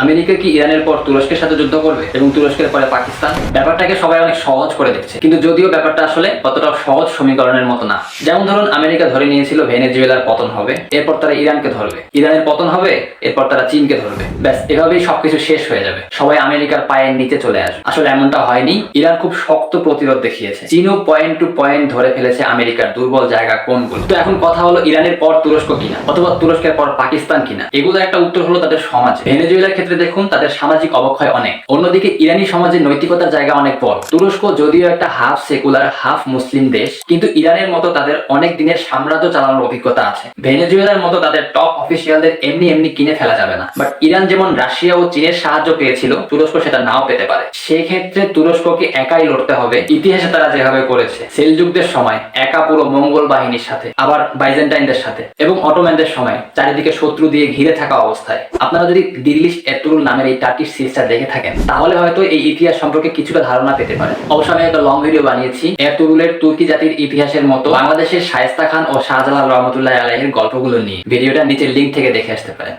America কি ইরানের পর তুরস্কের সাথে যুদ্ধ করবে এবং তুরস্কের পরে পাকিস্তান? ব্যাপারটাকে সবাই অনেক সহজ করে দেখছে, কিন্তু যদিও ব্যাপারটা আসলে অতটা সহজ সমীকরণের মতো না। যেমন ধরুন, আমেরিকা ধরে নিয়েছিল ভেনেজুয়েলার পতন হবে, এরপর তারা ইরানকে ধরবে। ইরানের পতন হবে, এরপর তারা চীনকে ধরবে। ব্যাস, এভাবেই সবকিছু শেষ হয়ে যাবে, সবাই আমেরিকার পায়ের নিচে চলে আসবে। আসলে এমনটা হয়নি। ইরান খুব শক্ত প্রতিরোধ দেখিয়েছে। চীনও পয়েন্ট টু পয়েন্ট ধরে ফেলেছে আমেরিকার দুর্বল জায়গা কোনগুলো। তো এখন কথা হলো, ইরানের পর তুরস্ক কিনা অথবা তুরস্কের পর পাকিস্তান কিনা? এগুলো একটা উত্তর হলো তাদের সমাজ। ভেনেজুয়েলার ক্ষেত্রে দেখুন, তাদের সামাজিক অবক্ষয় অনেক। অন্যদিকে ইরানি সমাজের নৈতিকতার জায়গা অনেক বড়। তুরস্ক যদিও একটা হাফ সেকুলার হাফ মুসলিম দেশ, কিন্তু ইরানের মতো তাদের অনেক দিনের সাম্রাজ্য চালানোর অভিজ্ঞতা আছে। ভেনেজুয়েলার মতো তাদের টপ অফিসিয়ালদের এমনি এমনি কিনে ফেলা যাবে না। বাট ইরান যেমন রাশিয়া ও চীনের সাহায্য পেয়েছিল, তুরস্ক সেটা নাও পেতে পারে। সেক্ষেত্রে তুরস্ককে একাই লড়তে হবে। ইতিহাসে তারা যেভাবে করেছে, সেলজুকদের সময় একা পুরো মঙ্গল বাহিনীর সাথে, আবার বাইজেন্টাইনদের সাথে এবং অটোম্যানদের সময় চারিদিকে শত্রু দিয়ে ঘিরে থাকা অবস্থায়। আপনারা যদি দিল্লি এরতুগরুল নামের এই টার্কিশ সিরিজটা দেখে থাকেন, তাহলে হয়তো এই ইতিহাস সম্পর্কে কিছুটা ধারণা পেতে পারেন। অবশ্য আমি একটা লং ভিডিও বানিয়েছি এরতুগরুলের তুর্কি জাতির ইতিহাসের মতো বাংলাদেশের শায়েস্তা খান ও শাহজালাল রহমতুল্লাহ আলাইহির গল্পগুলো নিয়ে। ভিডিওটা নিচের লিঙ্ক থেকে দেখে আসতে পারেন।